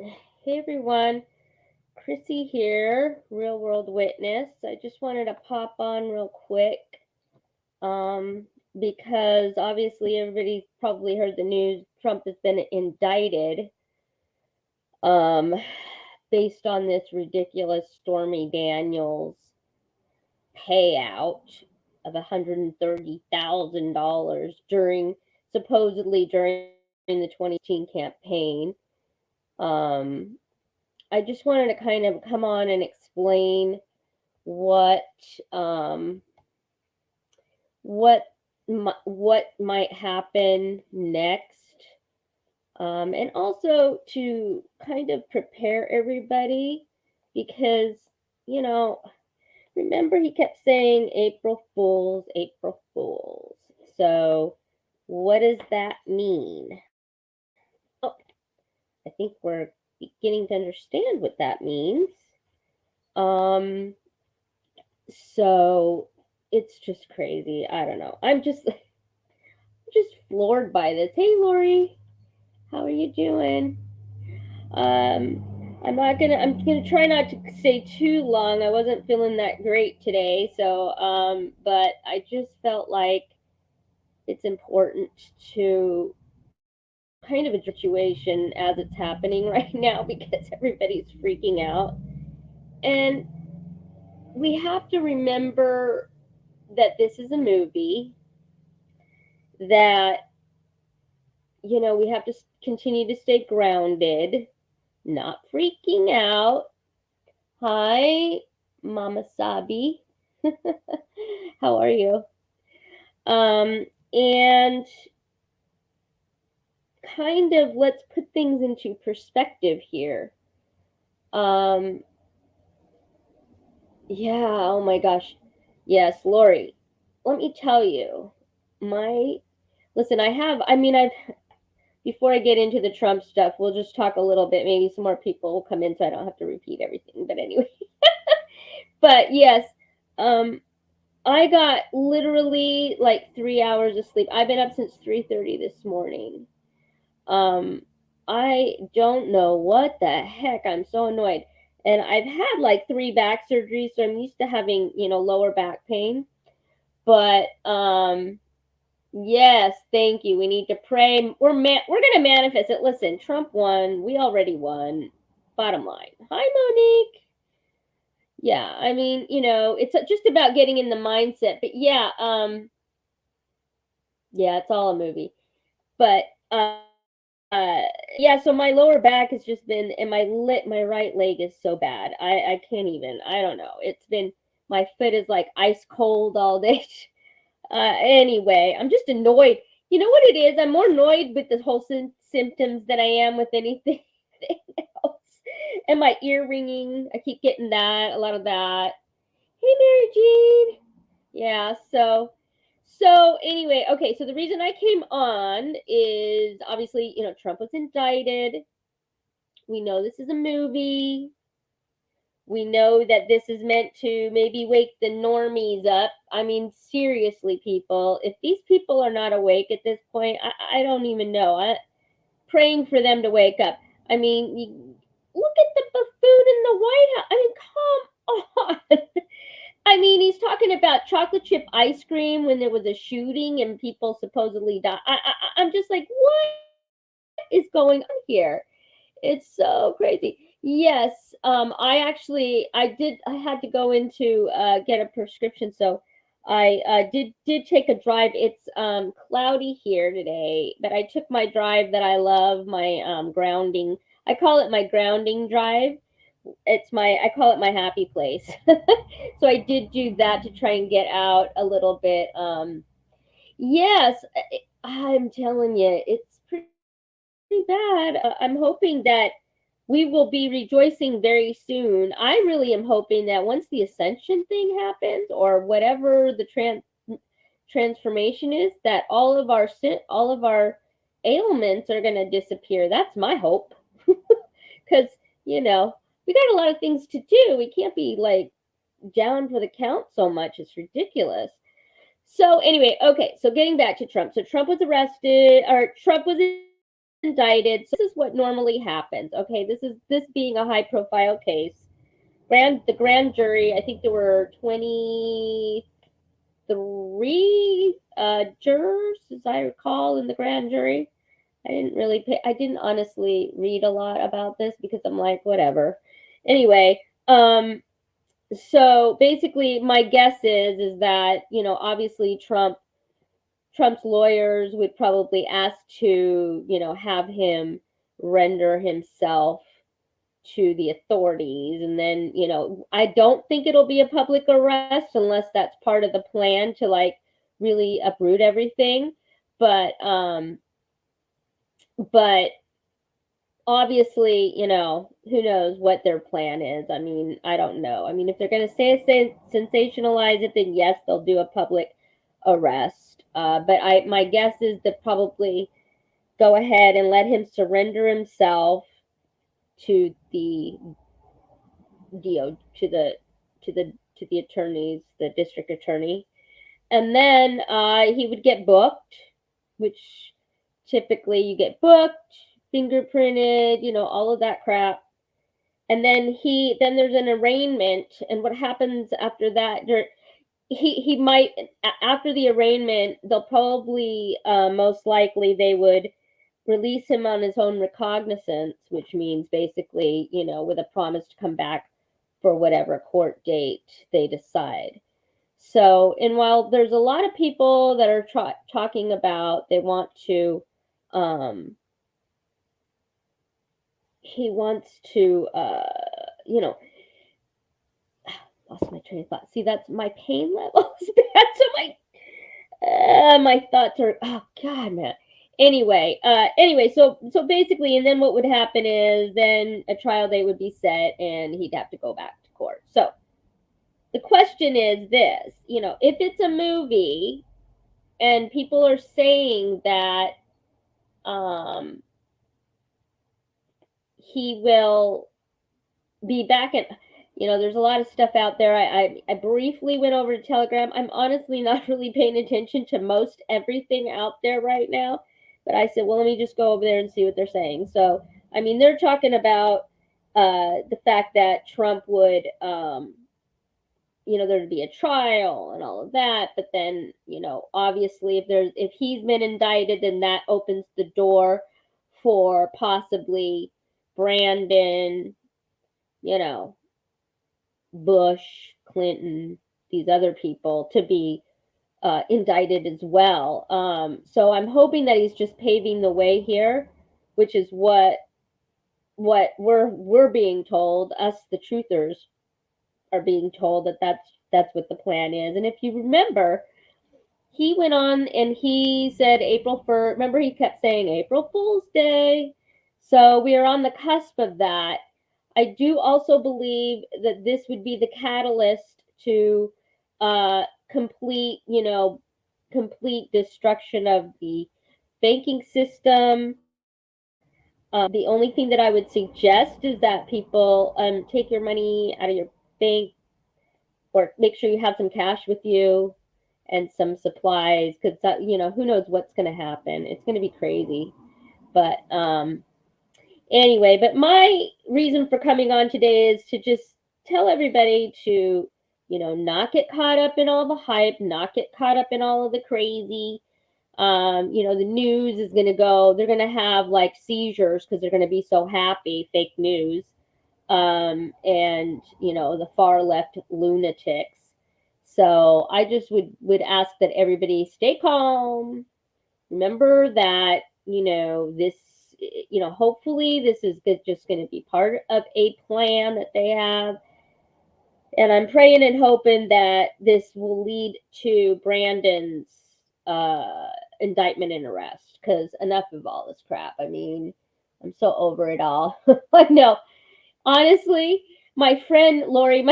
Hey everyone, Chrissy here, Real World Witness. I just wanted to pop on real quick um, because obviously everybody's probably heard the news. Trump has been indicted um, based on this ridiculous Stormy Daniels payout of $130,000 supposedly during the 2016 campaign. Um, I just wanted to kind of come on and explain what um, what what might happen next, and also to kind of prepare everybody because you know remember he kept saying April Fools, April Fools. So what does that mean? Well, I think we're beginning to understand what that means. Um, So it's just crazy. I don't know. I'm just floored by this. Hey Lori, how are you doing? I'm gonna try not to stay too long. I wasn't feeling that great today, so but I just felt like it's important to kind of address the situation as it's happening right now because everybody's freaking out. And we have to remember that this is a movie, that we have to continue to stay grounded, not freaking out. Hi, Mama Sabi. How are you? And kind of let's put things into perspective here. Um, yeah, oh my gosh. Yes, Lori, let me tell you, my, listen, I've before I get into the Trump stuff, we'll just talk a little bit. Maybe some more people will come in so I don't have to repeat everything. But anyway, but yes, um, I got literally like 3 hours of sleep. I've been up since 3:30 this morning. Um, I don't know what the heck. I'm so annoyed. And I've had like three back surgeries, so I'm used to having lower back pain. But yes, thank you. We need to pray. We're gonna manifest it. Listen, Trump won. We already won. Bottom line. Hi, Monique. Yeah, I mean, it's just about getting in the mindset. But yeah, yeah, it's all a movie. But yeah. So my lower back has just been, and my right leg is so bad. I can't even. I don't know. It's been, my foot is like ice cold all day. Anyway, I'm just annoyed. You know what it is? I'm more annoyed with the whole symptoms than I am with anything else. And my ear ringing, I keep getting that, a lot of that. Hey, Mary Jean. Yeah, so anyway, okay, so the reason I came on is obviously, Trump was indicted. We know this is a movie. We know that this is meant to maybe wake the normies up. I mean, seriously, people, if these people are not awake at this point, I don't even know. Praying for them to wake up. I mean, look at the buffoon in the White House. I mean, come on. I mean, he's talking about chocolate chip ice cream when there was a shooting and people supposedly died. I'm just like, what is going on here? It's so crazy. Yes, I had to go into get a prescription, so I did take a drive. It's cloudy here today, but I took my drive that I love, my grounding. I call it my grounding drive. I call it my happy place. So I did do that to try and get out a little bit. Yes, I'm telling you, it's pretty bad. I'm hoping that we will be rejoicing very soon. I really am hoping that once the ascension thing happens, or whatever the transformation is, that all of our ailments are going to disappear. That's my hope. Because you know we got a lot of things to do. We can't be like down for the count so much. It's ridiculous. So anyway, okay. So getting back to Trump. So Trump was arrested, or Trump was indicted. indicted. So this is what normally happens. Okay, this being a high profile case. The grand jury, I think there were 23 jurors, as I recall, in the grand jury. I didn't honestly read a lot about this because I'm like, whatever. Anyway, so basically my guess is that, obviously Trump's lawyers would probably ask to, have him render himself to the authorities. And then, I don't think it'll be a public arrest unless that's part of the plan to like really uproot everything. But but obviously, who knows what their plan is. I mean, I don't know. I mean, if they're going to say sensationalize it, then yes, they'll do a public arrest. But my guess is that probably go ahead and let him surrender himself to the to the attorneys, the district attorney, and then he would get booked, which typically you get booked, fingerprinted, all of that crap. And then there's an arraignment, and what happens after that? He might, after the arraignment, they'll probably most likely they would release him on his own recognizance, which means basically, with a promise to come back for whatever court date they decide. So, and while there's a lot of people that are talking about they want to, he wants to, lost my train of thought. See, that's my pain level is bad. So my thoughts are, oh God, man. Anyway, so basically, and then what would happen is then a trial date would be set, and he'd have to go back to court. So the question is this, if it's a movie and people are saying that he will be back in, there's a lot of stuff out there. I briefly went over to Telegram. I'm honestly not really paying attention to most everything out there right now, but I said, well, let me just go over there and see what they're saying. So, I mean, they're talking about the fact that Trump would, there'd be a trial and all of that. But then, obviously, if he's been indicted, then that opens the door for possibly Brandon, you know, Bush, Clinton, these other people to be indicted as well. So I'm hoping that he's just paving the way here, which is what we're being told. Us, the truthers, are being told that that's what the plan is. And if you remember, he went on and he said April 1st. Remember, he kept saying April Fool's Day. So we are on the cusp of that. I do also believe that this would be the catalyst to complete, complete destruction of the banking system. The only thing that I would suggest is that people take your money out of your bank, or make sure you have some cash with you and some supplies, because who knows what's going to happen. It's going to be crazy. But anyway, but my reason for coming on today is to just tell everybody to, not get caught up in all the hype, not get caught up in all of the crazy. The news is going to go, they're going to have like seizures because they're going to be so happy, fake news. And, the far left lunatics. So I just would ask that everybody stay calm. Remember that, this, hopefully this is just going to be part of a plan that they have. And I'm praying and hoping that this will lead to Brandon's indictment and arrest, because enough of all this crap. I mean, I'm so over it all. Like, no, honestly, my friend Lori,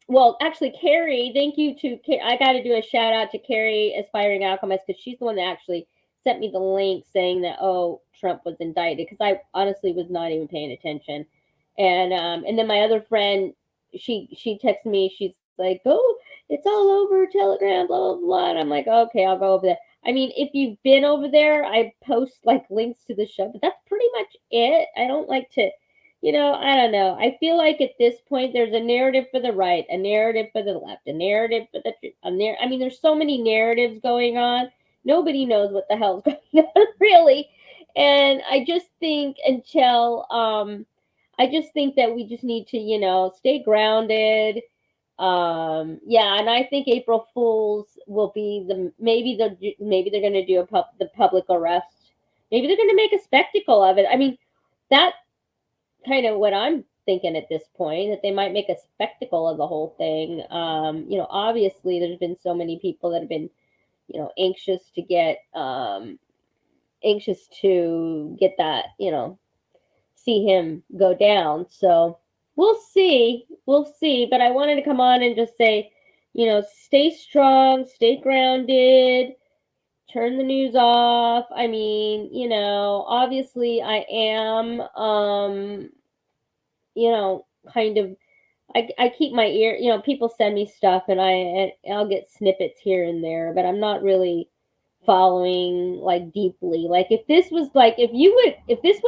well, actually, Carrie, thank you to, I got to do a shout out to Carrie, Aspiring Alchemist, because she's the one that actually sent me the link saying that, oh, Trump was indicted, because I honestly was not even paying attention. And then my other friend, she texted me, she's like, oh, it's all over Telegram, blah, blah, blah. And I'm like, okay, I'll go over there. I mean, if you've been over there, I post like links to the show, but that's pretty much it. I don't like to, I don't know. I feel like at this point there's a narrative for the right, a narrative for the left, a narrative for the I mean, there's so many narratives going on. Nobody knows what the hell's going on really. And I just think that we just need to, stay grounded. Yeah, and I think April Fools will be maybe they're going to do the public arrest. Maybe they're going to make a spectacle of it. I mean, that kind of what I'm thinking at this point, that they might make a spectacle of the whole thing. Obviously there's been so many people that have been, anxious to get that, see him go down. So we'll see. We'll see. But I wanted to come on and just say, stay strong, stay grounded, turn the news off. I mean, obviously I am, kind of, I keep my ear, people send me stuff and I'll get snippets here and there, but I'm not really following like deeply. Like if this would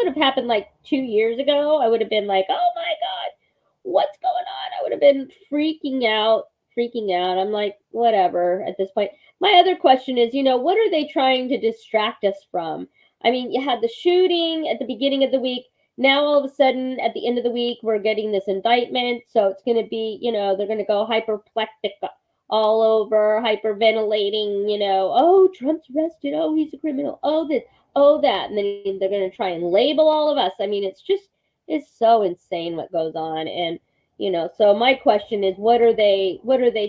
have happened like 2 years ago, I would have been like, oh my God, what's going on? I would have been freaking out. I'm like, whatever at this point. My other question is, what are they trying to distract us from? I mean, you had the shooting at the beginning of the week. Now all of a sudden at the end of the week we're getting this indictment, so it's going to be, they're going to go hyperplectic all over, hyperventilating, oh, Trump's arrested, oh, he's a criminal, oh, this, oh, that. And then they're going to try and label all of us. I mean, it's so insane what goes on. And, so my question is, what are they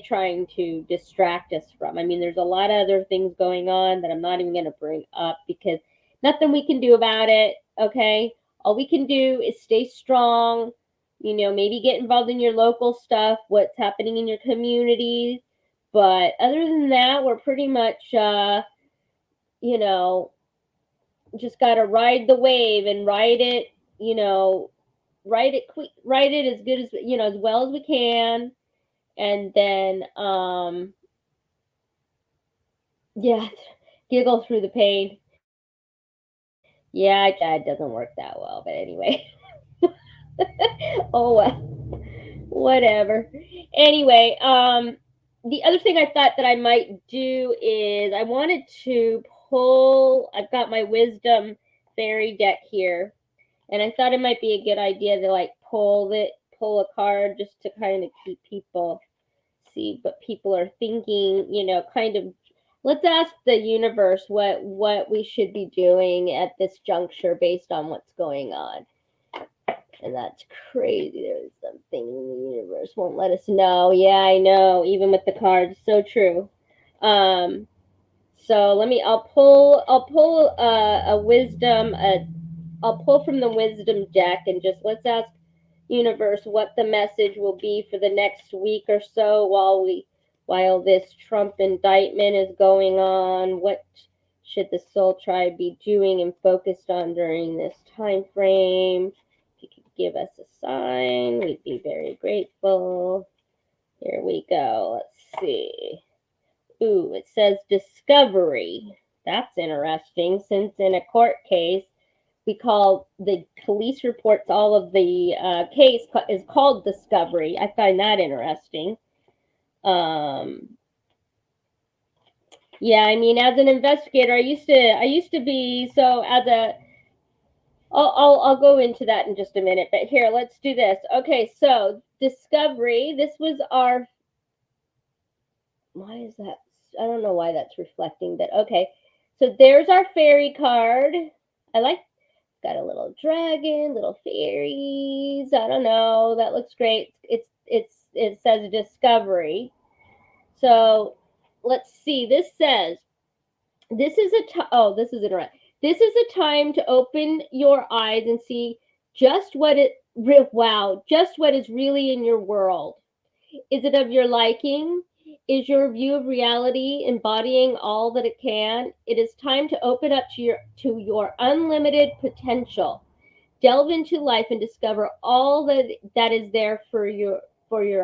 trying to distract us from? I mean, there's a lot of other things going on that I'm not even going to bring up because nothing we can do about it, okay? All we can do is stay strong, maybe get involved in your local stuff, what's happening in your community. But other than that, we're pretty much, just got to ride the wave and ride it, ride it as good as, as well as we can. And then, yeah, giggle through the pain. Yeah, it doesn't work that well, but anyway. Oh well, whatever. Anyway, the other thing I thought that I might do is I wanted to pull. I've got my wisdom fairy deck here, and I thought it might be a good idea to like pull a card just to kind of keep people, see what people are thinking. Kind of. Let's ask the universe what we should be doing at this juncture based on what's going on. And that's crazy. There's something in the universe won't let us know. Yeah, I know. Even with the cards, so true. Um, so I'll pull a wisdom. I'll pull from the wisdom deck and just let's ask universe what the message will be for the next week or so while this Trump indictment is going on. What should the soul tribe be doing and focused on during this time frame? Give us a sign. We'd be very grateful. Here we go. Let's see. Ooh, it says discovery. That's interesting since in a court case, we call the police reports all of the case is called discovery. I find that interesting. Yeah, I mean, as an investigator, I used to be so as a I'll go into that in just a minute, but here, let's do this. Okay, so discovery. This was our. Why is that? I don't know why that's reflecting that. Okay, so there's our fairy card. I like. Got a little dragon, little fairies. I don't know. That looks great. It says discovery. So let's see. This says this is this is interesting. This is a time to open your eyes and see just what just what is really in your world. Is it of your liking? Is your view of reality embodying all that it can? It is time to open up to your unlimited potential. Delve into life and discover all that is there for your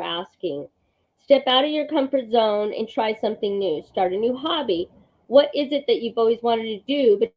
asking. Step out of your comfort zone and try something new. Start a new hobby What is it that you've always wanted to do, but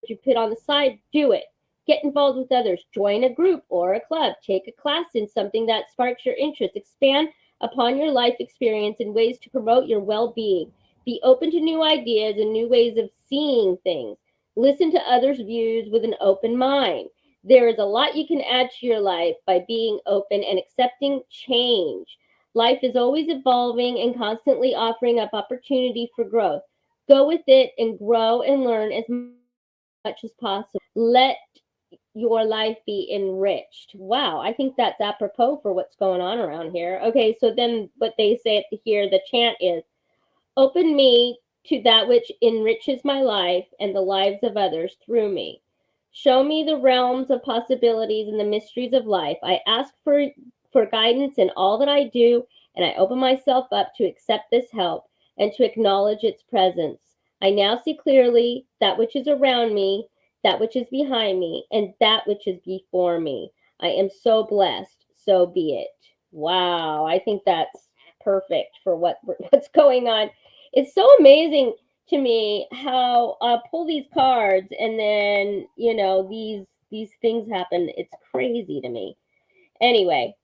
you put on the side? Do it. Get involved with others. Join a group or a club. Take a class in something that sparks your interest. Expand upon your life experience in ways to promote your well being. Be open to new ideas and new ways of seeing things. Listen to others' views with an open mind. There is a lot you can add to your life by being open and accepting change. Life is always evolving and constantly offering up opportunity for growth. Go with it and grow and learn as much as possible. Let your life be enriched. Wow, I think that's apropos for what's going on around here. Okay, so then what they say at here, the chant is, open me to that which enriches my life and the lives of others through me. Show me the realms of possibilities and the mysteries of life. I ask for guidance in all that I do, and I open myself up to accept this help and to acknowledge its presence. I now see clearly that which is around me, that which is behind me, and that which is before me. I am so blessed, so be it. Wow, I think that's perfect for what's going on. It's so amazing to me how pull these cards and then these things happen. It's crazy to me. Anyway,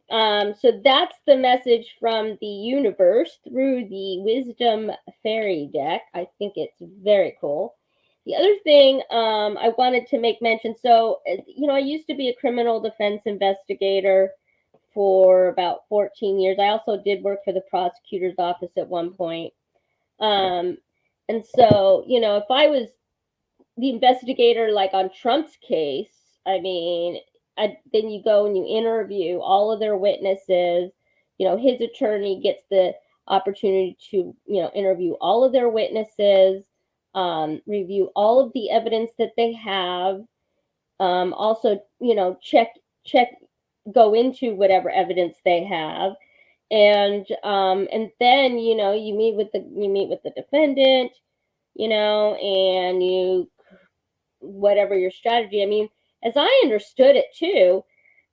so that's the message from the universe through the Wisdom Fairy deck. I think it's very cool. The other thing I wanted to make mention, so I used to be a criminal defense investigator for about 14 years. I also did work for the prosecutor's office at one point. Um, and so, if I was the investigator like on Trump's case, I mean, then you go and you interview all of their witnesses. His attorney gets the opportunity to, interview all of their witnesses, review all of the evidence that they have, also, check, go into whatever evidence they have, and then you meet with the defendant, and you whatever your strategy. I mean, as I understood it too,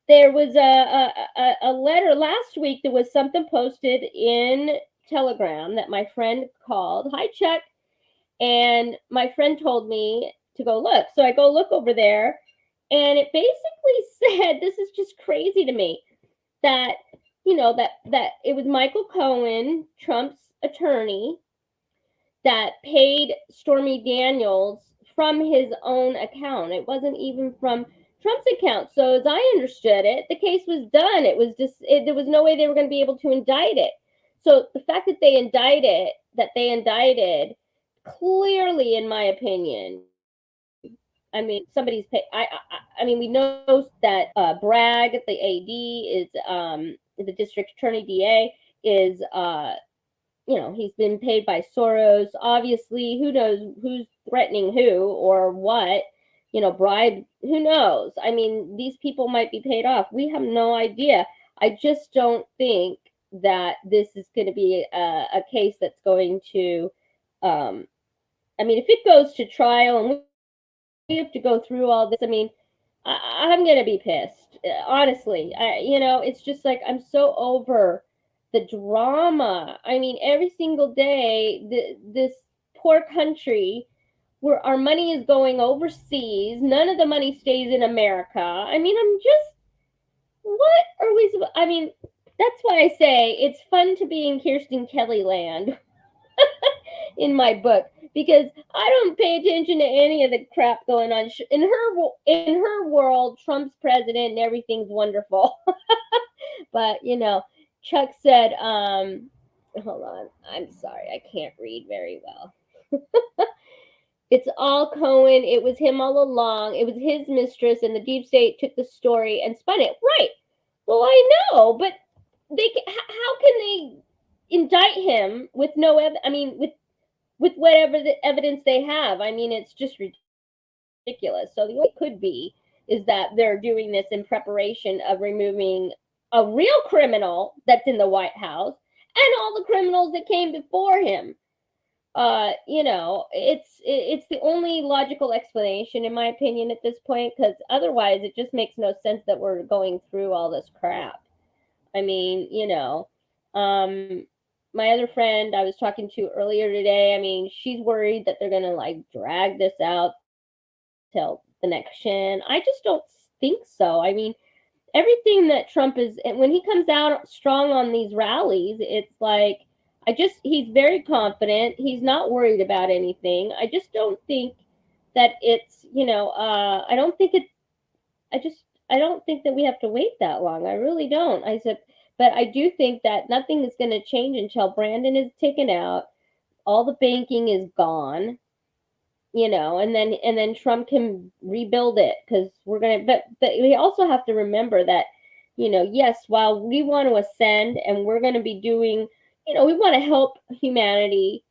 there was a letter last week. There was something posted in Telegram that my friend called. Hi, Chuck. And my friend told me to go look. So I go look over there, and it basically said, this is just crazy to me, that that it was Michael Cohen, Trump's attorney, that paid Stormy Daniels from his own account. It wasn't even from Trump's account. So as I understood it, the case was done. It was just there was no way they were going to be able to indict it. So the fact that they indicted, clearly, in my opinion, I mean, somebody's paid. I mean, we know that Bragg, the AD, is the district attorney DA is he's been paid by Soros. Obviously, who knows who's threatening who or what, bribe, who knows? I mean, these people might be paid off. We have no idea. I just don't think that this is going to be a case that's going to, I mean, if it goes to trial and we have to go through all this, I mean, I'm going to be pissed. Honestly, it's just like I'm so over the drama. I mean, every single day, this poor country where our money is going overseas, none of the money stays in America. I mean, what are we? I mean, that's why I say it's fun to be in Kirsten Kelly land in my book, because I don't pay attention to any of the crap going on in her world. Trump's president and everything's wonderful. But Chuck said, hold on, I'm sorry, I can't read very well. It's all Cohen. It was him all along. It was his mistress, and the deep state took the story and spun it. Right. Well, I know, but how can they indict him with no I mean, with whatever the evidence they have? I mean, it's just ridiculous. So the only way it could be is that they're doing this in preparation of removing a real criminal that's in the White House and all the criminals that came before him. It's the only logical explanation, in my opinion, at this point, because otherwise it just makes no sense that we're going through all this crap. I mean, my other friend I was talking to earlier today, I mean, she's worried that they're gonna like drag this out till the next election. I just don't think so. I mean, everything that Trump is, and when he comes out strong on these rallies, it's like he's very confident. He's not worried about anything. I just don't think that it's, I don't think it I just I don't think that we have to wait that long. I really don't. I said, but I do think that nothing is going to change until Brandon is taken out, all the banking is gone, and then Trump can rebuild it because we're gonna. But we also have to remember that, yes, while we want to ascend and we're going to be doing, we want to help humanity.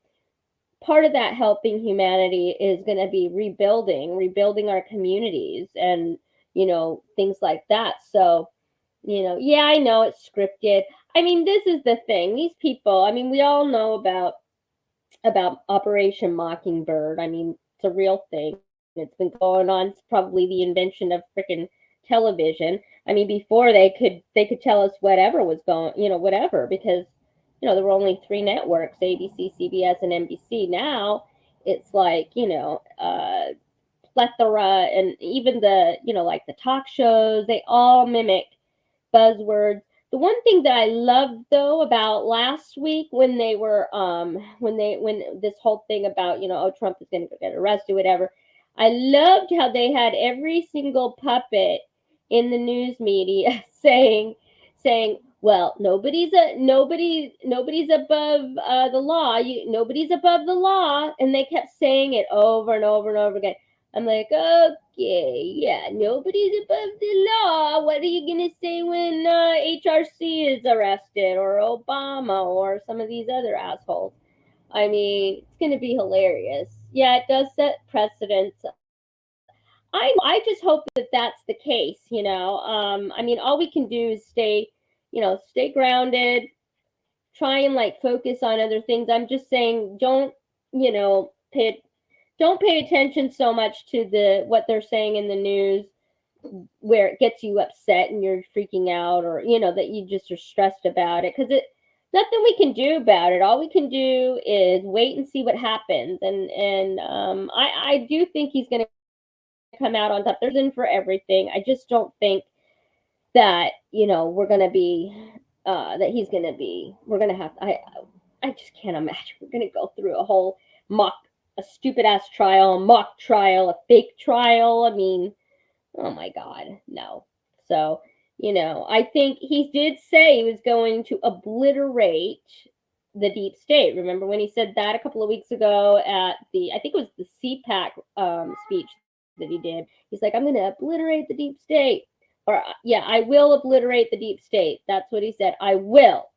Part of that helping humanity is going to be rebuilding our communities and things like that. So yeah, I know it's scripted. I mean, this is the thing. These people, I mean, we all know about Operation Mockingbird. I mean, it's a real thing. It's been going on. It's probably the invention of freaking television. I mean, before they could tell us whatever was going, whatever, because there were only three networks: ABC, CBS, and NBC. Now it's like plethora, and even the like the talk shows, they all mimic buzzwords. The one thing that I loved though about last week when they were when this whole thing about oh, Trump is going to get arrested, whatever, I loved how they had every single puppet in the news media saying, well, nobody's above the law. Nobody's above the law, and they kept saying it over and over and over again. I'm like, okay, yeah, nobody's above the law. What are you gonna say when HRC is arrested, or Obama, or some of these other assholes? I mean, it's gonna be hilarious. Yeah, it does set precedents. I just hope that that's the case. I mean, all we can do is stay grounded, try and like focus on other things. I'm just saying, you know, pay don't pay attention so much to the what they're saying in the news, where it gets you upset and you're freaking out, or that you just are stressed about it, because it nothing we can do about it. All we can do is wait and see what happens. And I do think he's going to come out on top. There's a reason for everything. I just don't think that we're going to be that he's going to be we're going to have I just can't imagine we're going to go through a whole mock a stupid ass trial, a mock trial, a fake trial. I mean, oh my God, no. So, I think he did say he was going to obliterate the deep state. Remember when he said that a couple of weeks ago at I think it was the CPAC speech that he did? He's like, I'm going to obliterate the deep state. Or, yeah, I will obliterate the deep state. That's what he said. I will.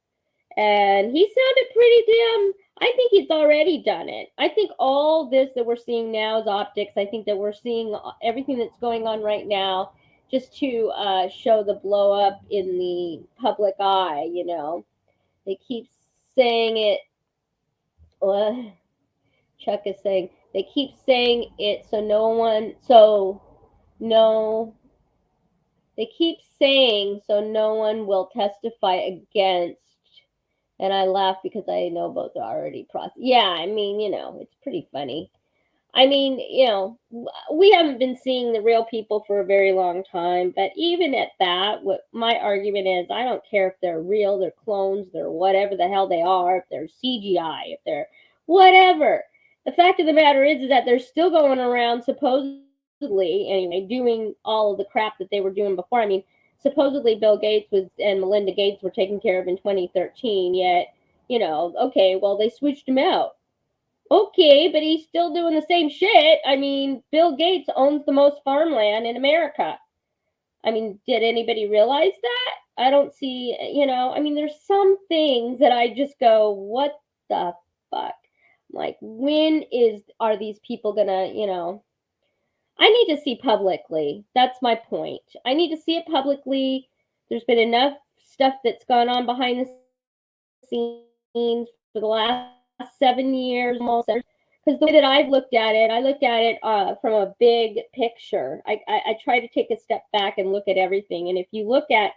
And he sounded pretty damn. I think he's already done it. I think all this that we're seeing now is optics. I think that we're seeing everything that's going on right now just to show the blow up in the public eye. They keep saying it. Uh, Chuck is saying they keep saying it so no one. So no. They keep saying so no one will testify against. And I laugh because I know both are already processed. Yeah, I mean, it's pretty funny. I mean, we haven't been seeing the real people for a very long time, but even at that, what my argument is, I don't care if they're real, they're clones, they're whatever the hell they are, if they're CGI, if they're whatever. The fact of the matter is that they're still going around supposedly, anyway, doing all of the crap that they were doing before. I mean, supposedly Bill Gates and Melinda Gates were taken care of in 2013, yet, okay, well, they switched him out. Okay, but he's still doing the same shit. I mean, Bill Gates owns the most farmland in America. I mean, did anybody realize that? I don't see, I mean, there's some things that I just go, what the fuck? Like, when are these people gonna, I need to see publicly. That's my point. I need to see it publicly. There's been enough stuff that's gone on behind the scenes for the last 7 years, almost. Because the way that I've looked at it, I looked at it from a big picture. I try to take a step back and look at everything. And if you look at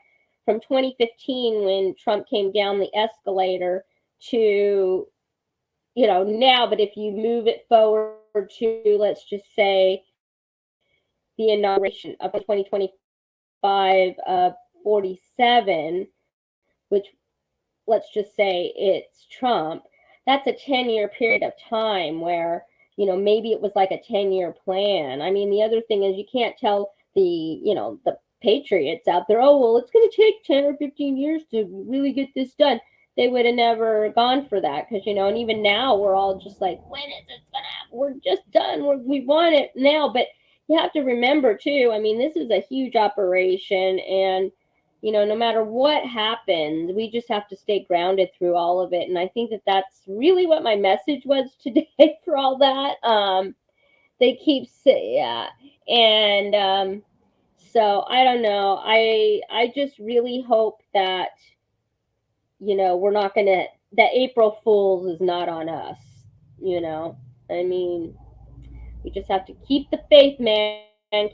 from 2015, when Trump came down the escalator, to, now, but if you move it forward to, let's just say, the inauguration of 2025 47, which, let's just say it's Trump, that's a 10-year period of time where, maybe it was like a 10-year plan. I mean, the other thing is you can't tell the patriots out there, oh, well, it's going to take 10 or 15 years to really get this done. They would have never gone for that because, and even now we're all just like, when is this going to happen? We're just done. We want it now. But you have to remember, too, I mean, this is a huge operation, and no matter what happens, we just have to stay grounded through all of it. And I think that that's really what my message was today for all that. They keep saying, yeah. And so I don't know. I just really hope that, we're not going to, that April Fool's is not on us, I mean, we just have to keep the faith, man.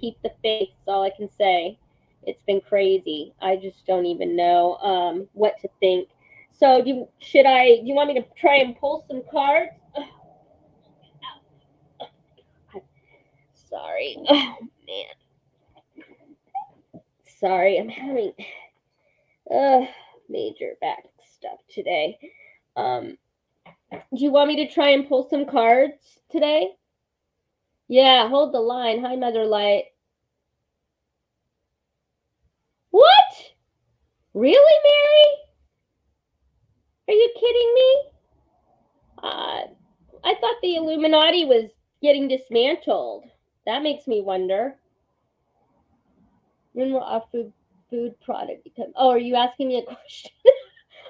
Keep the faith. That's all I can say. It's been crazy. I just don't even know what to think. So do you want me to try and pull some cards? Sorry. Oh man. Sorry, I'm having major back stuff today. Do you want me to try and pull some cards today? Yeah, hold the line. Hi, Mother Light. What? Really, Mary? Are you kidding me? I thought the Illuminati was getting dismantled. That makes me wonder. When will our food product become? Oh, are you asking me a question?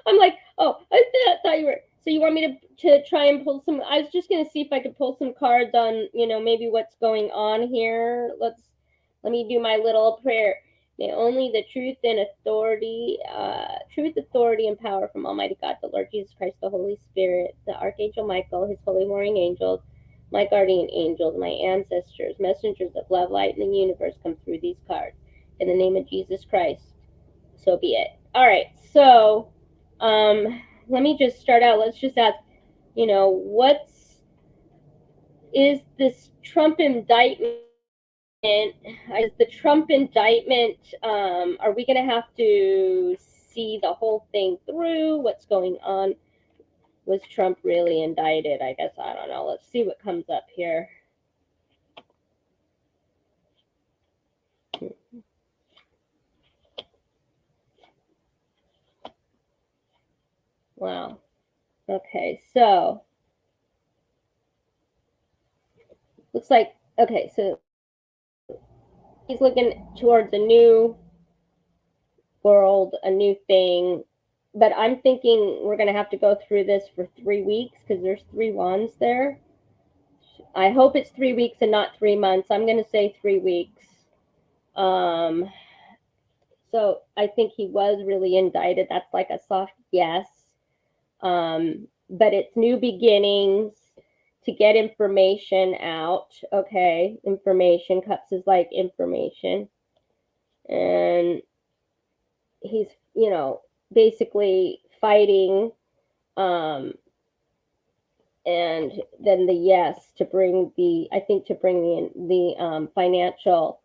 I'm like, oh, I thought you were. So you want me to try and pull some? I was just gonna see if I could pull some cards on, maybe what's going on here. Let me do my little prayer. May only the truth, authority, and power from Almighty God, the Lord Jesus Christ, the Holy Spirit, the Archangel Michael, his holy warring angels, my guardian angels, my ancestors, messengers of love, light, in the universe, come through these cards. In the name of Jesus Christ, so be it. All right, so let me just start out. Let's just ask, is this Trump indictment? Is the Trump indictment, are we going to have to see the whole thing through? What's going on? Was Trump really indicted? I guess, I don't know. Let's see what comes up here. Wow. Okay, so looks like, okay, so he's looking towards a new world, a new thing. But I'm thinking we're going to have to go through this for 3 weeks because there's 3 wands there. I hope it's 3 weeks and not 3 months. I'm going to say 3 weeks. So I think he was really indicted. That's like a soft yes. But it's new beginnings to get information out. Okay, information. Cups is like information. And he's, basically fighting. And then the yes to bring the financial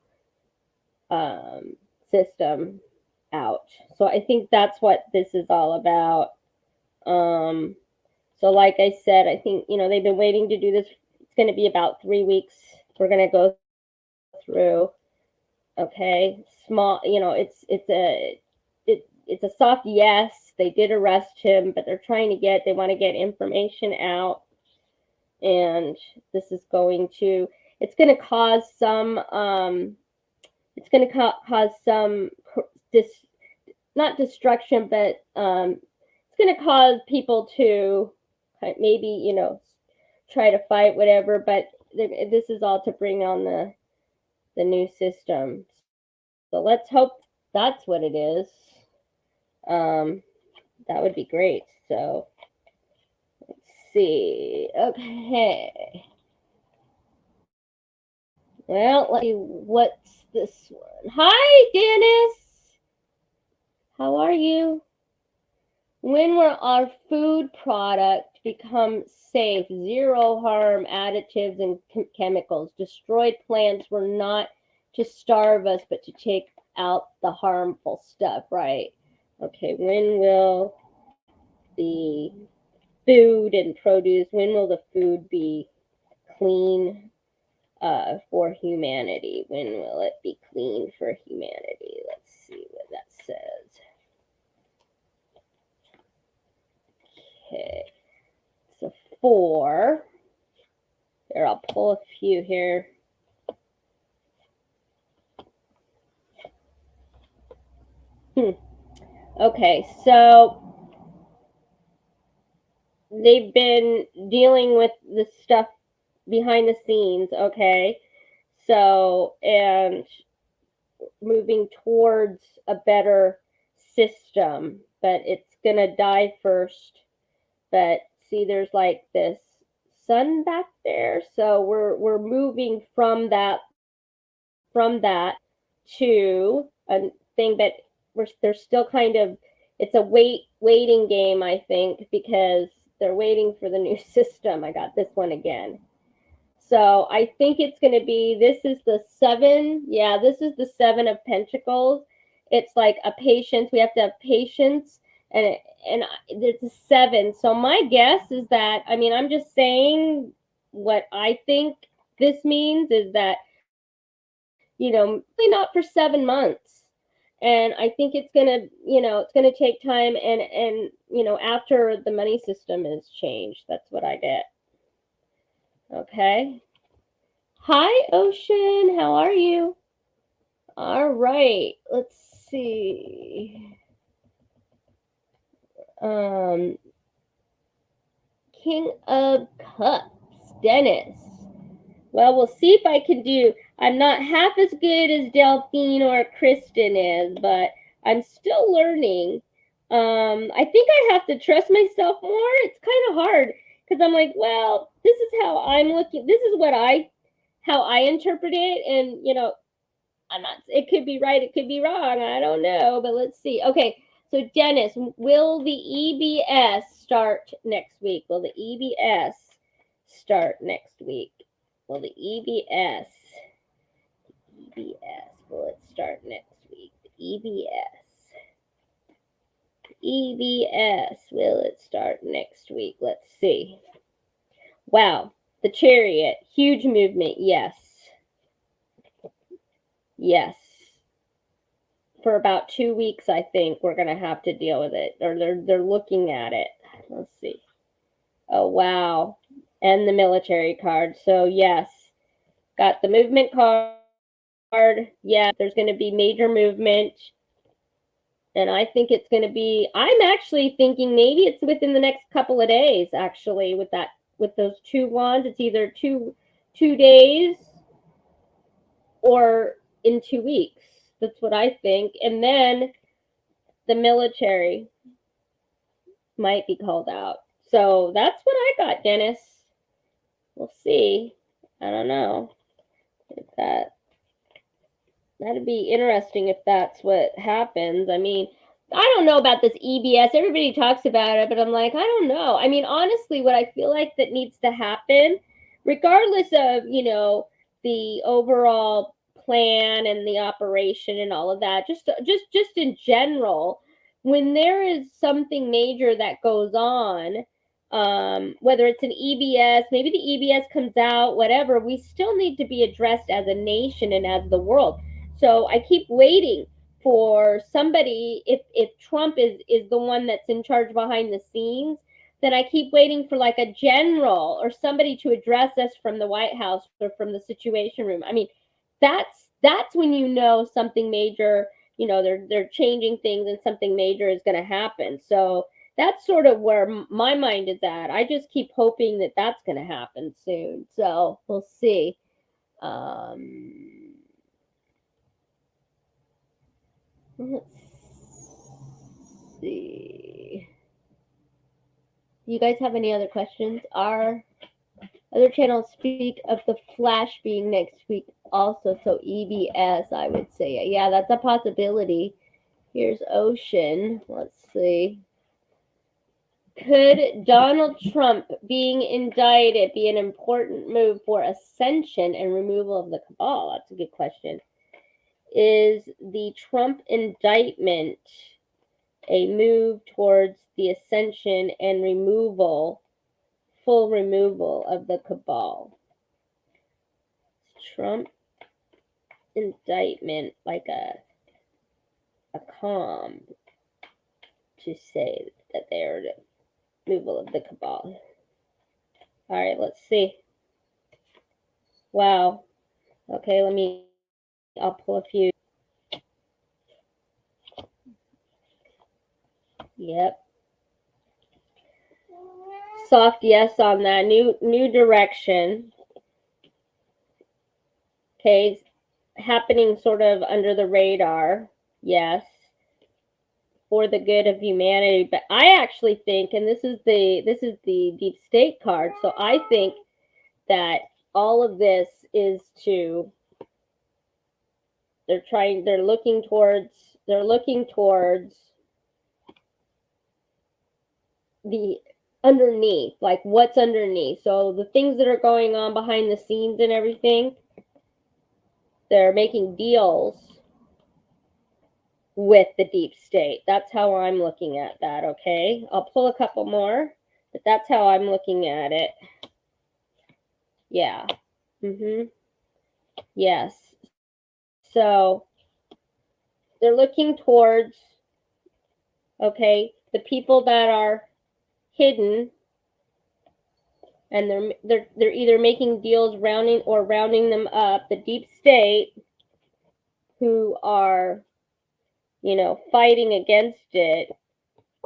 system out. So I think that's what this is all about. So like I said, I think, they've been waiting to do this. It's going to be about 3 weeks. We're going to go through. Okay. Small, it's a soft yes. They did arrest him, but they want to get information out. And this is it's going to cause some, not destruction, but it's going to cause people to maybe, try to fight, whatever. But this is all to bring on the new system. So let's hope that's what it is. That would be great. So let's see. Okay. Well, let's see. What's this one? Hi, Dennis. How are you? When will our food product become safe? Zero harm, additives, and chemicals. Destroyed plants were not to starve us, but to take out the harmful stuff, right? Okay, when will the food and produce, when will the food be clean for humanity? When will it be clean for humanity? Let's see what that says. Okay, so 4. Here, I'll pull a few here. Okay, so they've been dealing with the stuff behind the scenes, okay? So, and moving towards a better system, but it's gonna die first. But see, there's like this sun back there, so we're moving from that to a thing, but there's still kind of, it's a waiting game, I think, because they're waiting for the new system. I got this one again. So I think it's going to be, this is the 7. Yeah, this is the 7 of Pentacles. It's like a patience. We have to have patience, and it's a 7. So my guess is that, I mean, I'm just saying what I think this means is that, really not for 7 months. And I think it's going to, it's going to take time, and after the money system is changed. That's what I get. Okay. Hi, Ocean. How are you? All right. Let's see. King of Cups, Dennis. Well, we'll see if I can do. I'm not half as good as Delphine or Kristen is, but I'm still learning. I think I have to trust myself more. It's kind of hard because I'm like, well, this is how I'm looking. This is how I interpret it, and I'm not. It could be right. It could be wrong. I don't know, but let's see. Okay, so Dennis, will the EBS start next week? Will the EBS start next week? Will the EBS will it start next week? EBS will it start next week? Let's see. Wow, the Chariot, huge movement. Yes. For about 2 weeks, I think we're going to have to deal with it, or they're looking at it. Let's see. Oh, wow. And the military card. So, yes. Got the movement card. Yeah, there's going to be major movement. And I think it's going to be, I'm actually thinking maybe it's within the next couple of days, actually, with those 2 wands. It's either two days or in 2 weeks. That's what I think. And then the military might be called out. So that's what I got, Dennis. We'll see. I don't know if that'd be interesting if that's what happens. I mean, I don't know about this EBS. Everybody talks about it, but I'm like, I don't know. I mean, honestly, what I feel like that needs to happen, regardless of, the overall plan and the operation and all of that, just in general, when there is something major that goes on, whether it's an EBS, maybe the EBS comes out, whatever, we still need to be addressed as a nation and as the world. So I keep waiting for somebody, if Trump is the one that's in charge behind the scenes, then I keep waiting for like a general or somebody to address us from the White House or from the Situation Room. I mean, that's when something major, they're changing things and something major is going to happen. So that's sort of where my mind is at. I just keep hoping that that's going to happen soon. So we'll see. Let's see. You guys have any other questions? Our other channels speak of the Flash being next week also. So EBS, I would say. Yeah, that's a possibility. Here's Ocean. Let's see. Could Donald Trump being indicted be an important move for ascension and removal of the cabal? That's a good question. Is the Trump indictment a move towards the ascension and full removal of the cabal? Trump indictment like a calm to say that they are the removal of the cabal. All right, let's see. Wow. Okay, I'll pull a few. Yep. Soft yes on that. New direction. Okay, happening sort of under the radar. Yes. For the good of humanity. But I actually think, and this is the deep state card, so I think that all of this is they're looking towards the underneath, like what's underneath. So the things that are going on behind the scenes and everything, they're making deals with the deep state. That's how I'm looking at that, okay? I'll pull a couple more, but that's how I'm looking at it. Yeah. Yes. So they're looking towards, okay, the people that are hidden, and they're either making deals rounding them up, the deep state, who are, fighting against it.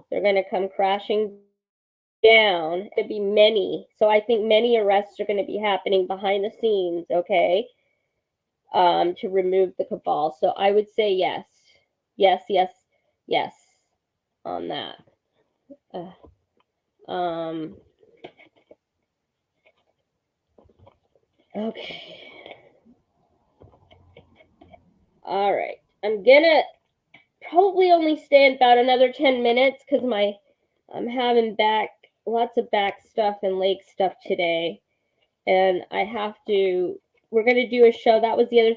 They're going to come crashing down. It'd be many. So I think many arrests are going to be happening behind the scenes, okay, to remove the cabal. So I would say yes. Yes, yes, yes on that. Okay. All right. I'm gonna probably only stay about another 10 minutes because I'm having lots of back stuff and leg stuff today, and we're gonna do a show. That was the other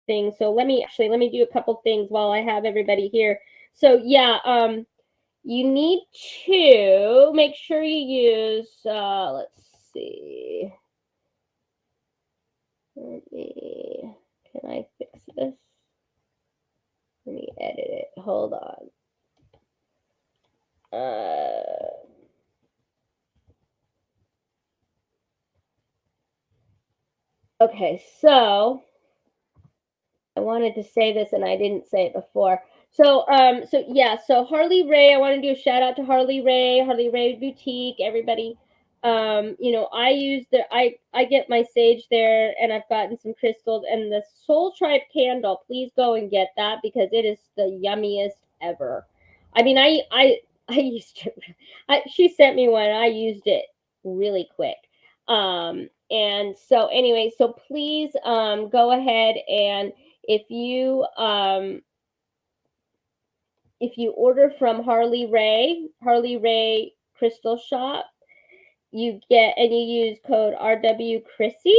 thing. So let me do a couple things while I have everybody here. So yeah, you need to make sure you use let's see. Can I fix this? Let me edit it. Hold on. Okay, so I wanted to say this and I didn't say it before. So Harley Ray, I want to do a shout out to Harley Ray Boutique, everybody. I get my sage there, and I've gotten some crystals and the Soul Tribe candle. Please go and get that because it is the yummiest ever. I mean, I used to. She sent me one. And I used it really quick. And so anyway, so please go ahead and if you order from Harley Ray Crystal Shop, you use code RW Chrissy,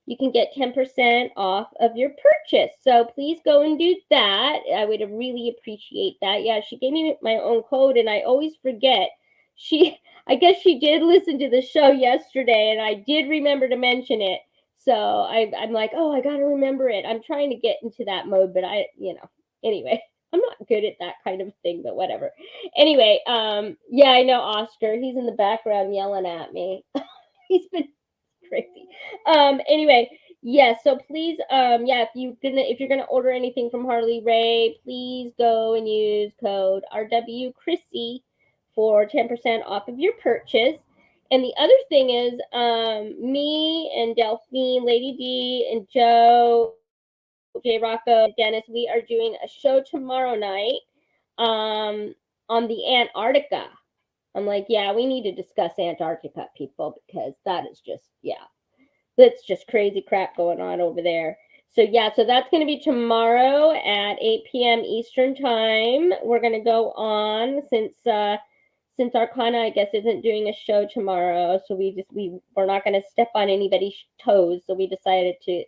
you can get 10% off of your purchase. So please go and do that. I would really appreciate that. Yeah, she gave me my own code and I always forget. I guess she did listen to the show yesterday and I did remember to mention it. So I'm like, oh, I got to remember it. I'm trying to get into that mode, but anyway, I'm not good at that kind of thing, but whatever. Anyway, yeah, I know Oscar. He's in the background yelling at me. He's been crazy. Anyway, yes, so please, yeah, if you're gonna order anything from Harley Ray, please go and use code RW Chrissy for 10% off of your purchase. And the other thing is, me and Delphine, Lady D, and Joe, J Rocco, Dennis, we are doing a show tomorrow night on the Antarctica. I'm like, yeah, we need to discuss Antarctica, people, because that is just, yeah, that's just crazy crap going on over there. So yeah, so that's going to be tomorrow at 8 p.m. Eastern time. We're going to go on since since Arcana, I guess, isn't doing a show tomorrow, so we're not going to step on anybody's toes, so we decided to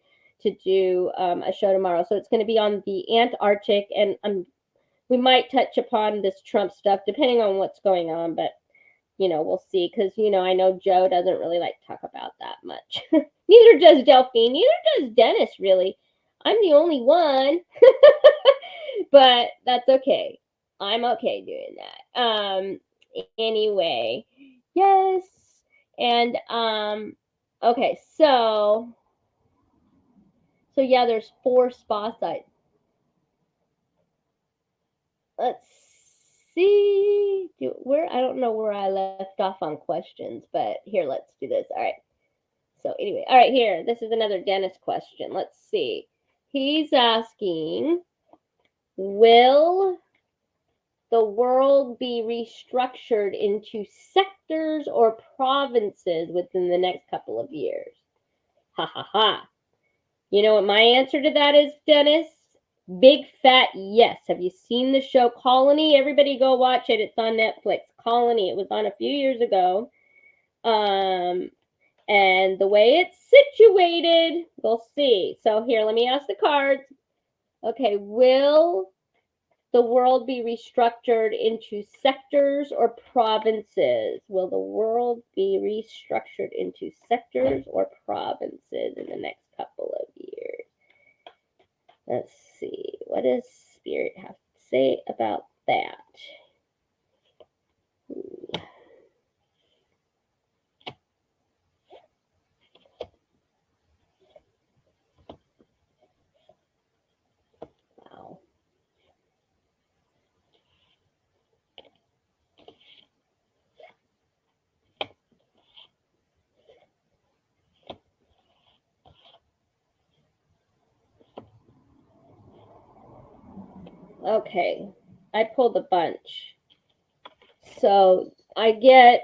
do a show tomorrow. So it's going to be on the Antarctic, and we might touch upon this Trump stuff depending on what's going on, but we'll see, because I know Joe doesn't really like to talk about that much. Neither does Delphine. Neither does Dennis, really. I'm the only one. But that's okay. I'm okay doing that. Anyway, yes. And okay, so yeah, there's 4 spots. Let's see. I don't know where I left off on questions, but here, let's do this. All right. So anyway, all right, here. This is another Dennis question. Let's see. He's asking, will the world be restructured into sectors or provinces within the next couple of years? Ha ha ha. You know what my answer to that is, Dennis? Big fat yes. Have you seen the show Colony? Everybody go watch it. It's on Netflix. Colony. It was on a few years ago. And the way it's situated, we'll see. So here, let me ask the cards. Okay, will the world be restructured into sectors or provinces? Will the world be restructured into sectors or provinces in the next couple of years? Let's see. What does Spirit have to say about that? Wow. Okay, I pulled a bunch. So I get,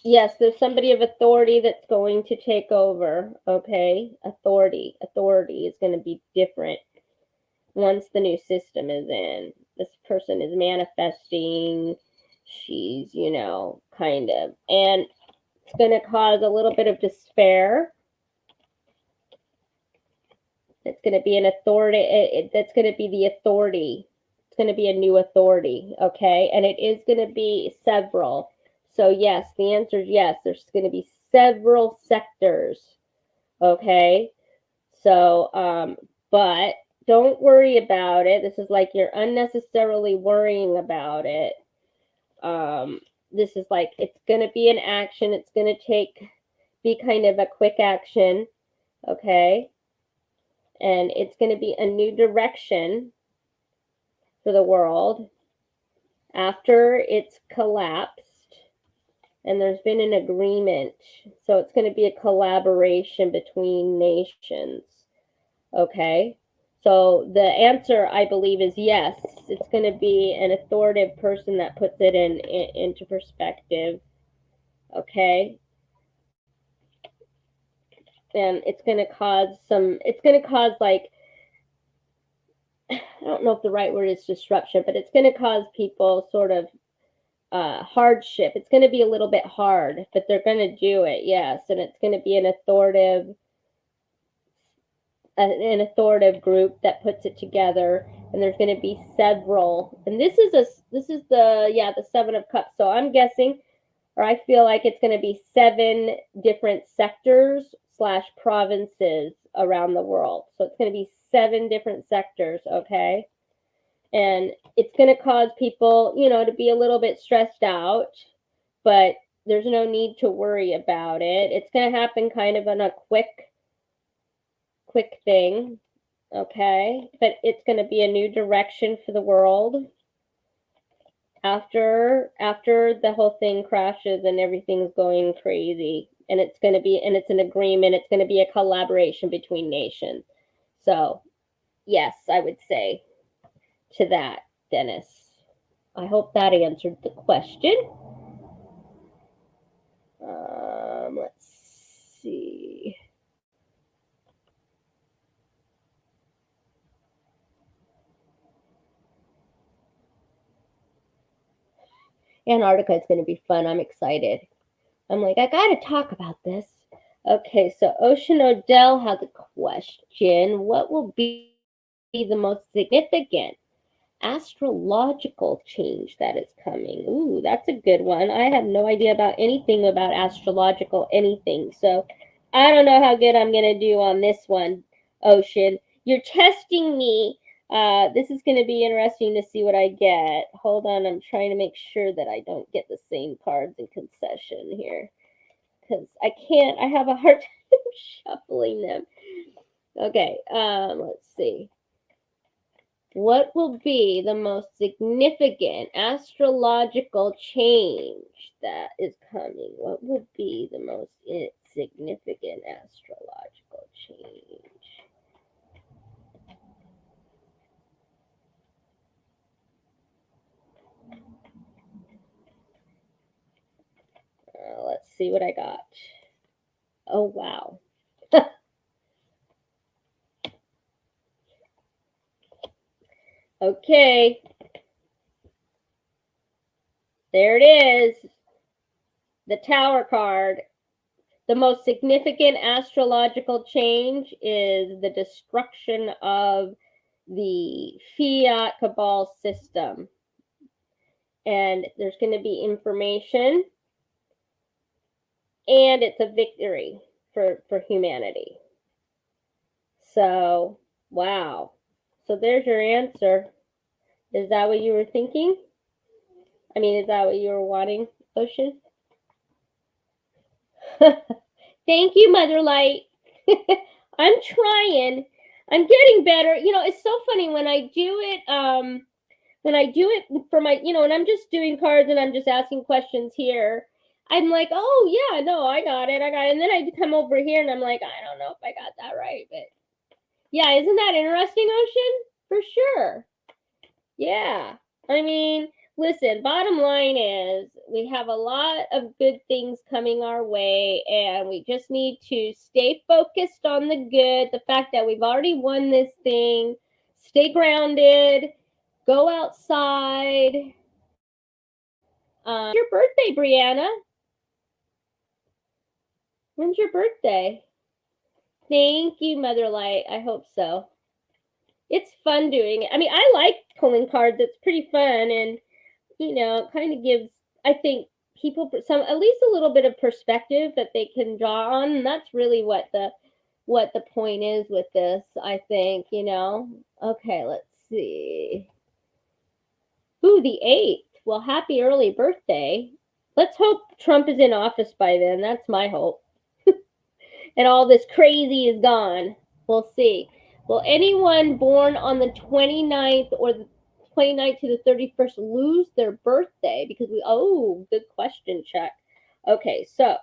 yes, there's somebody of authority that's going to take over. Okay, authority is going to be different once the new system is in. This person is manifesting. She's, kind of, and it's going to cause a little bit of despair. It's going to be an authority. That's going to be the authority. It's going to be a new authority, okay? And it is going to be several. So yes, the answer is yes. There's going to be several sectors, okay? So, but don't worry about it. This is like you're unnecessarily worrying about it. This is like, it's going to be an action. It's going to be kind of a quick action, okay? And it's going to be a new direction for the world after it's collapsed and there's been an agreement. So it's going to be a collaboration between nations. Okay? So the answer, I believe, is yes. It's going to be an authoritative person that puts it into perspective. Okay? And it's going to cause like, I don't know if the right word is disruption, but it's going to cause people sort of hardship. It's going to be a little bit hard, but they're going to do it, yes. And it's going to be an authoritative group that puts it together, and there's going to be several. And this is the 7 of Cups. So I'm guessing, or I feel like it's going to be 7 different sectors / provinces around the world. So it's going to be 7 different sectors, okay? And it's going to cause people, to be a little bit stressed out, but there's no need to worry about it. It's going to happen kind of in a quick thing, okay? But it's going to be a new direction for the world after the whole thing crashes and everything's going crazy. And it's an agreement. It's going to be a collaboration between nations. So, yes, I would say to that, Dennis. I hope that answered the question. Let's see. Antarctica is going to be fun. I'm excited. I'm like, I got to talk about this. Okay, so Ocean Odell has a question. What will be the most significant astrological change that is coming? Ooh, that's a good one. I have no idea about anything about astrological anything. So I don't know how good I'm going to do on this one, Ocean. You're testing me. This is going to be interesting to see what I get. Hold on, I'm trying to make sure that I don't get the same cards in concession here. Because I can't, I have a hard time shuffling them. Okay, let's see. What will be the most significant astrological change that is coming? What will be the most significant astrological change? Let's see what I got. Oh, wow. Okay. There it is. The Tower card. The most significant astrological change is the destruction of the fiat cabal system. And there's going to be information, and it's a victory for humanity. So, wow. So there's your answer. Is that what you were thinking? I mean, is that what you were wanting, Ocean? Thank you, Mother Light. I'm trying. I'm getting better. You know, it's so funny when I do it. When I do it for my, when I'm just doing cards and I'm just asking questions here, I'm like, oh yeah, no, I got it. And then I come over here and I'm like, I don't know if I got that right, but yeah, isn't that interesting, Ocean? For sure. Yeah. I mean, listen, bottom line is we have a lot of good things coming our way, and we just need to stay focused on the good, the fact that we've already won this thing, stay grounded, go outside. Your birthday, Brianna? When's your birthday? Thank you, Mother Light. I hope so. It's fun doing it. I mean, I like pulling cards. It's pretty fun, and it kind of gives, I think, people some, at least a little bit of perspective that they can draw on, and that's really what the point is with this, I think. Okay, let's see. Ooh, the 8th. Well, happy early birthday. Let's hope Trump is in office by then. That's my hope. And all this crazy is gone. We'll see. Will anyone born on the 29th or the 29th to the 31st lose their birthday? Because good question, Chuck. Okay, so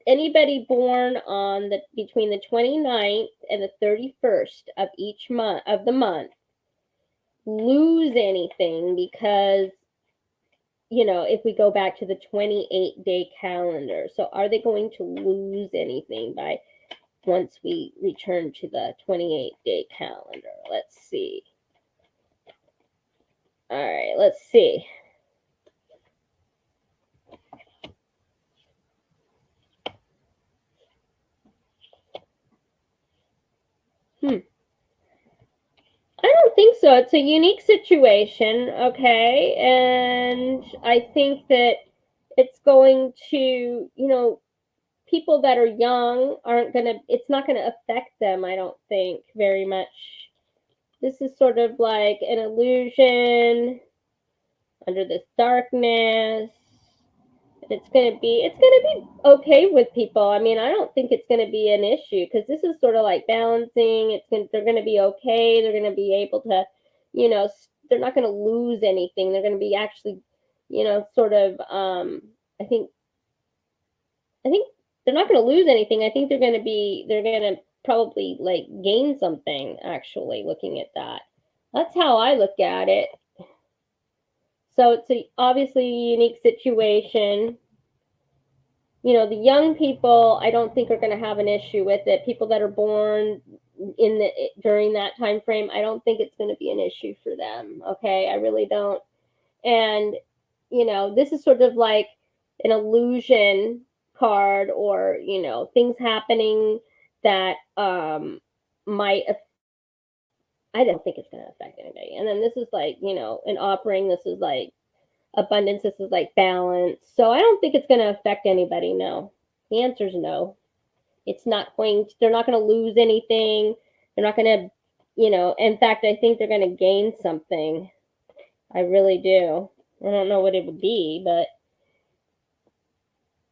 anybody born on between the 29th and the 31st of each month of the month lose anything, because if we go back to the 28-day calendar. So are they going to lose anything by once we return to the 28-day calendar? Let's see. All right, let's see. I don't think so. It's a unique situation, okay? And I think that it's going to, people that are young it's not going to affect them, I don't think, very much. This is sort of like an illusion under this darkness. It's gonna be okay with people. I mean, I don't think it's gonna be an issue, because this is sort of like balancing. They're gonna be okay. They're gonna be able to, they're not gonna lose anything. They're gonna be actually, sort of. I think they're not gonna lose anything. I think they're gonna probably like gain something. Actually, looking at that, that's how I look at it. So it's obviously a unique situation. The young people, I don't think are going to have an issue with it. People that are born during that time frame, I don't think it's going to be an issue for them. Okay, I really don't. And, this is sort of like an illusion card, or, things happening that might, I don't think it's going to affect anybody. And then this is like, an offering. This is like abundance. This is like balance. So I don't think it's going to affect anybody. No. The answer is no. It's not going to, they're not going to lose anything. They're not going to, in fact, I think they're going to gain something. I really do. I don't know what it would be, but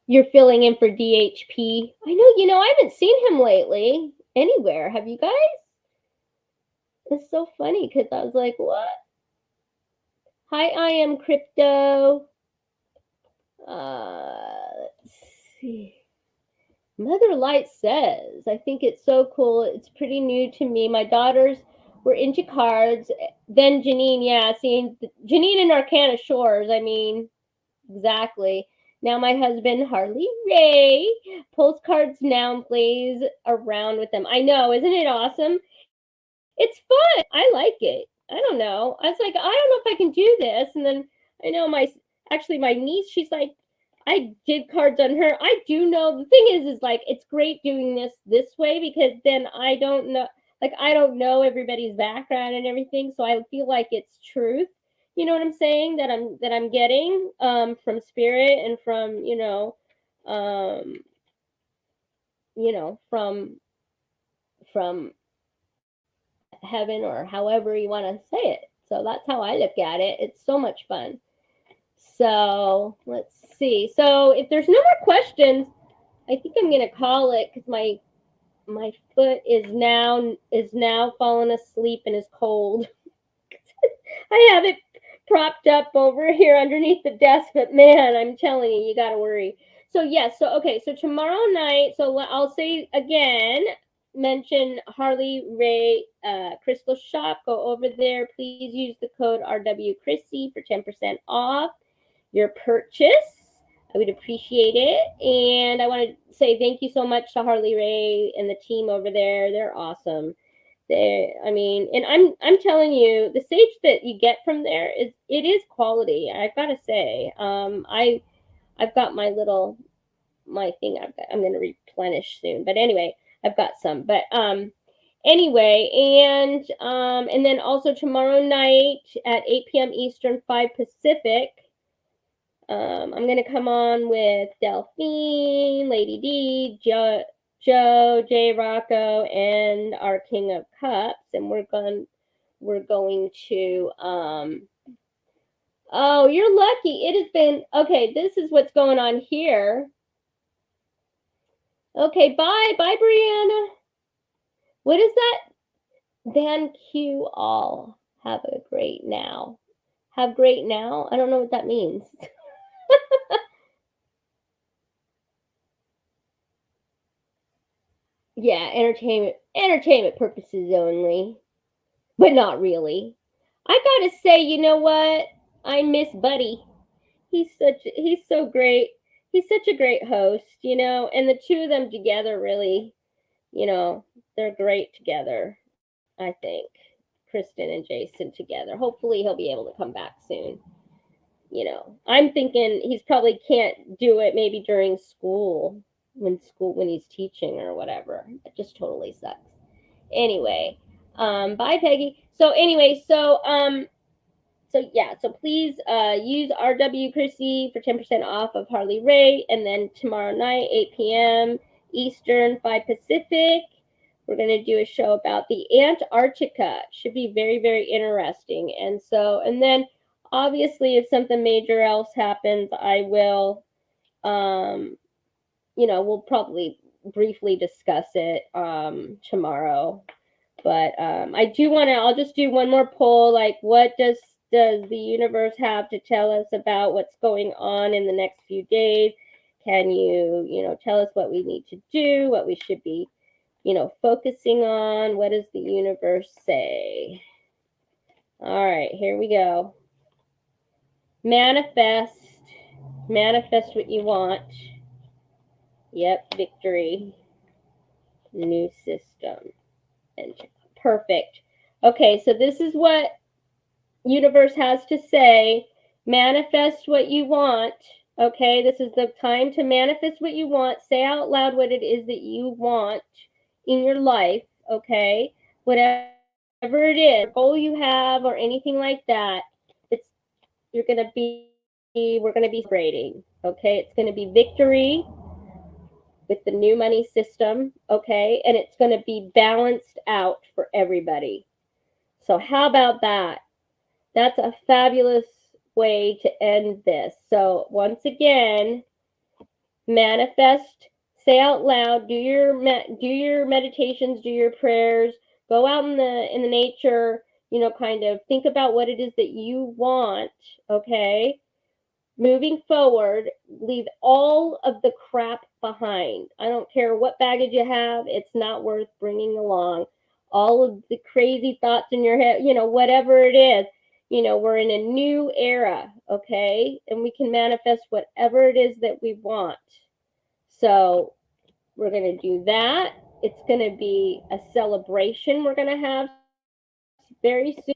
you're filling in for DHP. I know, I haven't seen him lately anywhere. Have you guys? It's so funny because I was like, what? Hi, I am crypto. Let's see. Mother Light says, I think it's so cool. It's pretty new to me. My daughters were into cards. Then Janine, yeah, seeing Janine and Arcana Shores. I mean, exactly. Now my husband, Harley Ray, pulls cards now and plays around with them. I know, isn't it awesome? It's fun. I like it. I don't know. I was like, I don't know if I can do this. And then I know my niece, she's like, I did cards on her. I do know, the thing is like, it's great doing this way, because then I don't know everybody's background and everything. So I feel like it's truth. You know what I'm saying? That I'm getting from spirit, and from, from heaven, or however you want to say it. So that's how I look at it. It's so much fun. So let's see. So if there's no more questions, I think I'm gonna call it, because my foot is now falling asleep and is cold. I have it propped up over here underneath the desk, but man, I'm telling you, you gotta worry. So yes, okay, so tomorrow night, so I'll say again, mention Harley Ray Crystal Shop. Go over there. Please use the code RW Chrissy for 10% off your purchase. I would appreciate it. And I want to say thank you so much to Harley Ray and the team over there. They're awesome. And I'm telling you, the sage that you get from there is quality. I've got to say. I've got my thing I'm going to replenish soon. But anyway, I've got some. But anyway, and then also tomorrow night at 8 p.m. Eastern, 5 Pacific, I'm going to come on with Delphine, Lady D, Joe, J Rocco, and our King of Cups, and we're going to oh, you're lucky. It has been okay. This is what's going on here. Okay, bye, Brianna. What is that? Thank you all. Have a great now. Have great now. I don't know what that means. Yeah, entertainment purposes only, but not really. I gotta say, you know what? I miss Buddy. He's so great. He's such a great host, and the two of them together really, they're great together. I think Kristen and Jason together. Hopefully he'll be able to come back soon. I'm thinking he's probably can't do it maybe during when he's teaching or whatever. It just totally sucks. Anyway, bye Peggy. So anyway, so yeah, so please use RW Chrissy for 10% off of Harley Ray, and then tomorrow night 8 p.m. Eastern, 5 Pacific, we're going to do a show about the Antarctica. Should be very, very interesting. And then obviously if something major else happens, I will, we'll probably briefly discuss it tomorrow. But I'll just do one more poll, like what does the universe have to tell us about what's going on in the next few days? Can you, tell us what we need to do, what we should be, focusing on? What does the universe say? All right, here we go. Manifest what you want. Yep, victory. New system. And perfect. Okay, so this is what universe has to say. Manifest what you want. Okay, this is the time to manifest what you want. Say out loud what it is that you want in your life. Okay, whatever it is, whatever goal you have or anything like that, it's you're gonna be we're gonna be celebrating. Okay, it's gonna be victory with the new money system. Okay, and it's gonna be balanced out for everybody. So how about that? That's a fabulous way to end this. So once again, manifest, say out loud, do your meditations, do your prayers, go out in the nature, kind of think about what it is that you want, okay? Moving forward, leave all of the crap behind. I don't care what baggage you have, it's not worth bringing along. All of the crazy thoughts in your head, whatever it is, we're in a new era, okay? And we can manifest whatever it is that we want. So we're going to do that. It's going to be a celebration we're going to have very soon.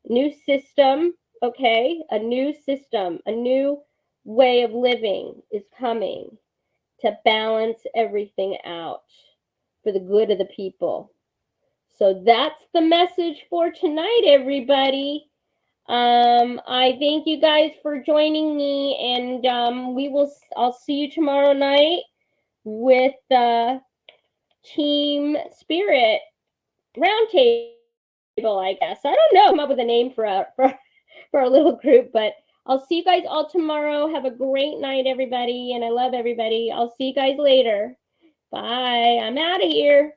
New system, okay? A new system, a new way of living is coming to balance everything out for the good of the people. So that's the message for tonight, everybody. I thank you guys for joining me, and I'll see you tomorrow night with Team Spirit Roundtable, I guess. I don't know. Come up with a name for a little group, but I'll see you guys all tomorrow. Have a great night, everybody, and I love everybody. I'll see you guys later. Bye. I'm out of here.